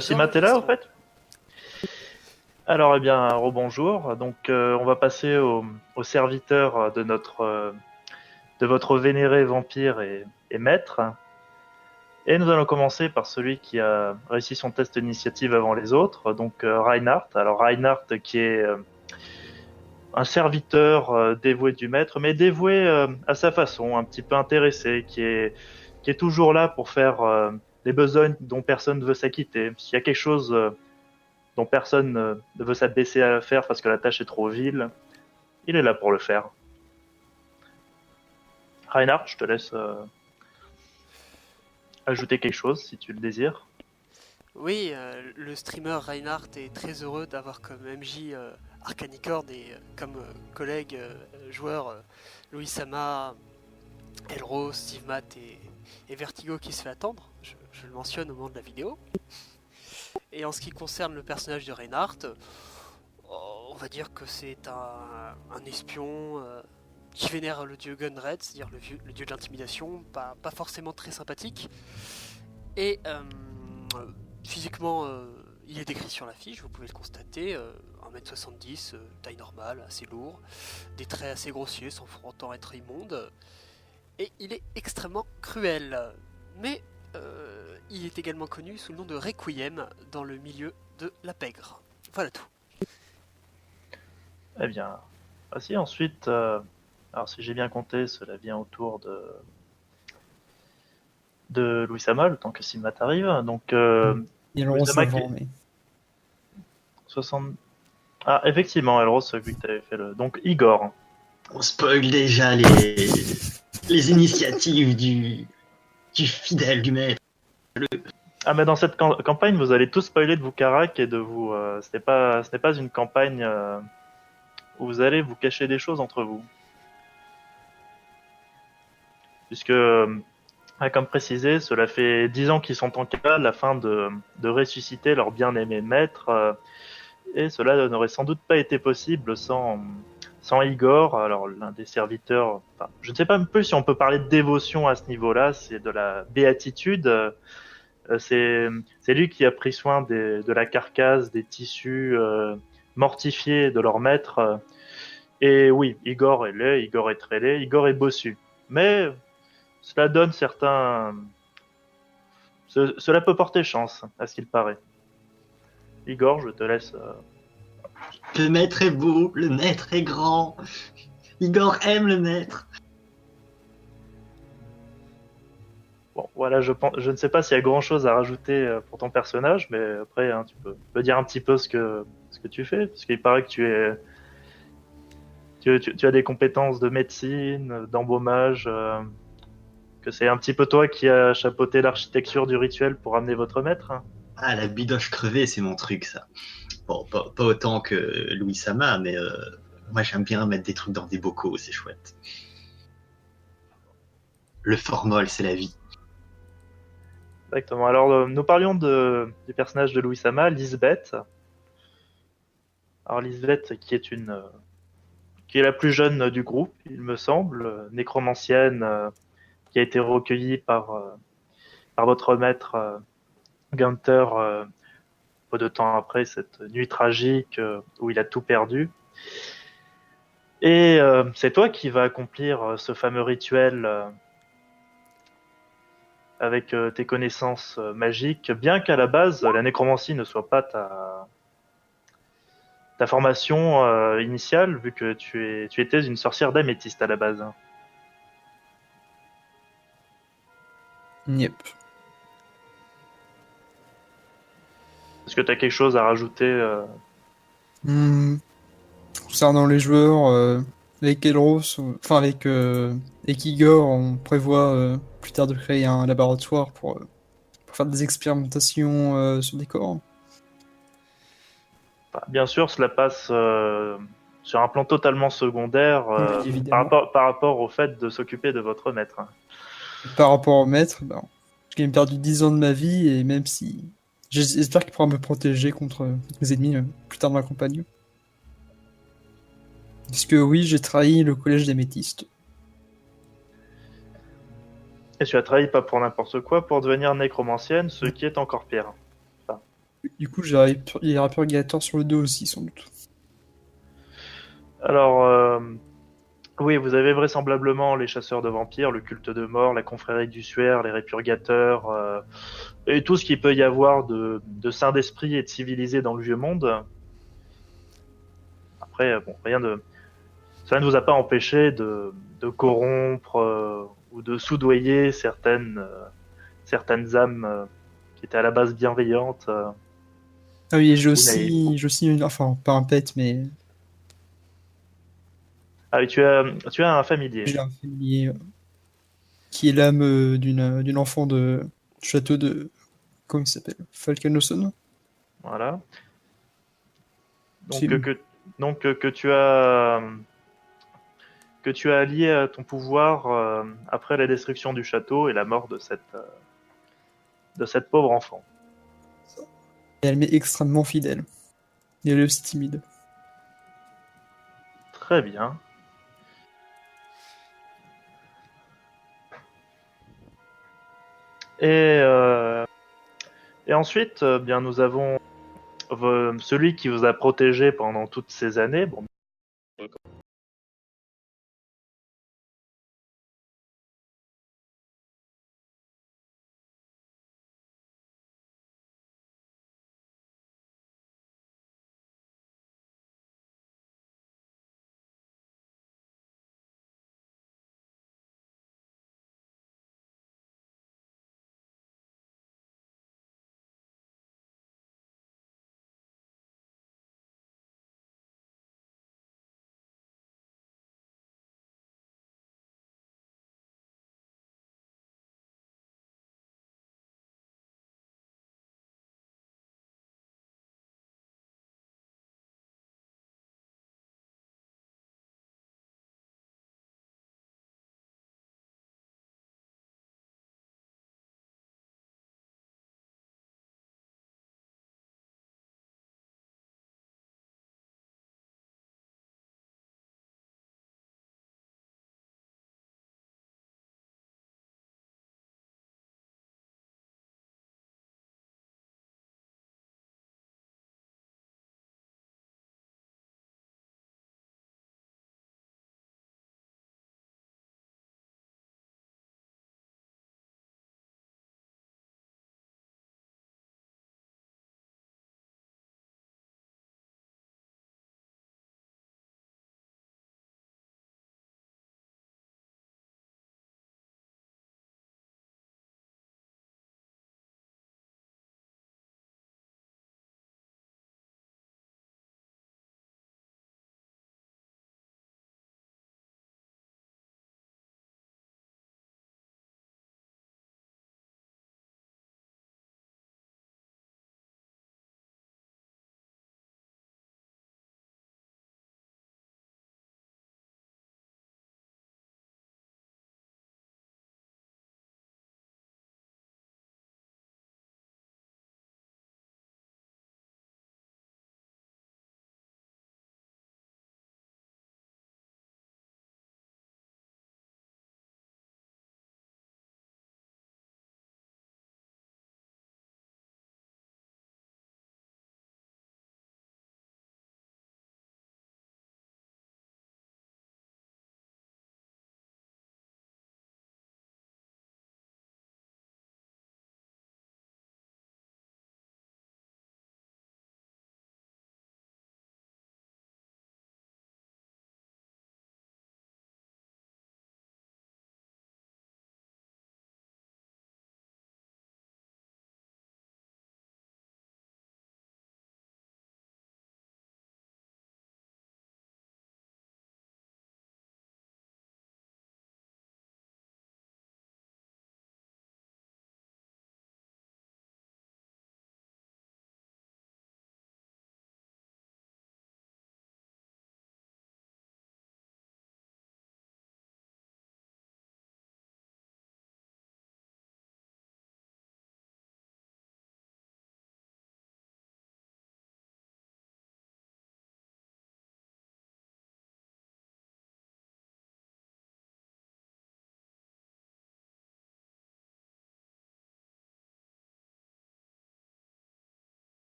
C'est Matella, en fait. Alors, eh bien, rebonjour. Donc, on va passer au serviteur de votre vénéré vampire et maître. Et nous allons commencer par celui qui a réussi son test d'initiative avant les autres, donc Reinhardt. Alors, Reinhardt qui est un serviteur dévoué du maître, mais dévoué à sa façon, un petit peu intéressé, qui est toujours là pour faire les besognes dont personne ne veut s'acquitter. S'il y a quelque chose dont personne ne veut s'abaisser à faire parce que la tâche est trop vile, il est là pour le faire. Reinhardt, je te laisse ajouter quelque chose si tu le désires. Oui, le streamer Reinhardt est très heureux d'avoir comme MJ Arcanicorn et comme collègues joueurs Louis Sama, Elros, Steve Matt et Vertigo qui se fait attendre. Je le mentionne au moment de la vidéo. Et en ce qui concerne le personnage de Reinhardt, on va dire que c'est un espion qui vénère le dieu Gunred, c'est-à-dire le dieu de l'intimidation, pas forcément très sympathique. Et physiquement, il est décrit sur la fiche, vous pouvez le constater, 1m70, taille normale, assez lourd, des traits assez grossiers sans pour autant être immonde, et il est extrêmement cruel. Mais il est également connu sous le nom de Requiem dans le milieu de la pègre. Voilà tout. Eh bien, voici ensuite, alors si j'ai bien compté, cela vient autour de Louis Sama, le temps que Simat arrive. Donc, Il Louis rose Sama qui avant, est mais 60. Ah, effectivement, Elros, vu que tu avais fait le. Donc, Igor. On spoil déjà les initiatives du fidèle du maître. Ah, mais dans cette campagne, vous allez tous spoiler de vous Karak et de vous. Ce n'est pas une campagne où vous allez vous cacher des choses entre vous. Puisque, comme précisé, cela fait 10 ans qu'ils sont en cale afin de ressusciter leur bien-aimé maître. Et cela n'aurait sans doute pas été possible sans Igor, alors l'un des serviteurs. Enfin, je ne sais pas un peu si on peut parler de dévotion à ce niveau-là, c'est de la béatitude. C'est lui qui a pris soin de la carcasse, des tissus mortifiés de leur maître. Et oui, Igor est laid, Igor est très laid, Igor est bossu. Mais cela donne certains. Cela peut porter chance, à ce qu'il paraît. Igor, je te laisse. Le maître est beau, le maître est grand. Igor aime le maître. Bon, voilà, je ne sais pas s'il y a grand chose à rajouter pour ton personnage, mais après, hein, tu peux dire un petit peu ce que tu fais, parce qu'il paraît que tu as des compétences de médecine, d'embaumage, que c'est un petit peu toi qui as chapeauté l'architecture du rituel pour amener votre maître. Hein. Ah, la bidoche crevée, c'est mon truc, ça. Bon, pas autant que Louis Sama, mais moi j'aime bien mettre des trucs dans des bocaux, c'est chouette. Le formol, c'est la vie. Exactement. Alors, nous parlions du personnage de Louis Sama, Lisbeth. Alors, Lisbeth, qui est la plus jeune du groupe, il me semble, nécromancienne, qui a été recueillie par votre maître Gunther peu de temps après cette nuit tragique où il a tout perdu. Et c'est toi qui vas accomplir ce fameux rituel avec tes connaissances magiques, bien qu'à la base la nécromancie ne soit pas ta formation initiale, vu que tu étais une sorcière d'améthyste à la base. yep. Est-ce que tu as quelque chose à rajouter Concernant les joueurs, avec Elros, avec Igor, on prévoit plus tard de créer un laboratoire pour faire des expérimentations sur des corps. Bien sûr, cela passe sur un plan totalement secondaire Oui, évidemment. par rapport au fait de s'occuper de votre maître. Par rapport au maître, ben, j'ai quand même perdu 10 ans de ma vie, et même si... J'espère qu'il pourra me protéger contre mes ennemis plus tard dans la campagne. Parce que oui, j'ai trahi le collège des métistes. Et tu as trahi pas pour n'importe quoi, pour devenir nécromancienne, ce qui est encore pire. Enfin, Du coup, il y aura Purgator sur le dos aussi, sans doute. Alors, oui, vous avez vraisemblablement les chasseurs de vampires, le culte de mort, la confrérie du suaire, les répurgateurs, et tout ce qu'il peut y avoir de saint d'esprit et de civilisé dans le vieux monde. Après, bon, ça ne vous a pas empêché de corrompre ou de soudoyer certaines âmes qui étaient à la base bienveillantes. Ah oui, et Vous n'avez- enfin, pas un pet, mais Ah oui, tu as un familier. j'ai un familier qui est l'âme d'une enfant du château de, comment il s'appelle? Falcanoson? Voilà. C'est Donc, que tu as allié à ton pouvoir après la destruction du château et la mort de cette pauvre enfant. et elle m'est extrêmement fidèle. Et elle est aussi timide. Très bien. Et, euh, et ensuite, bien, nous avons celui qui vous a protégé pendant toutes ces années. Bon,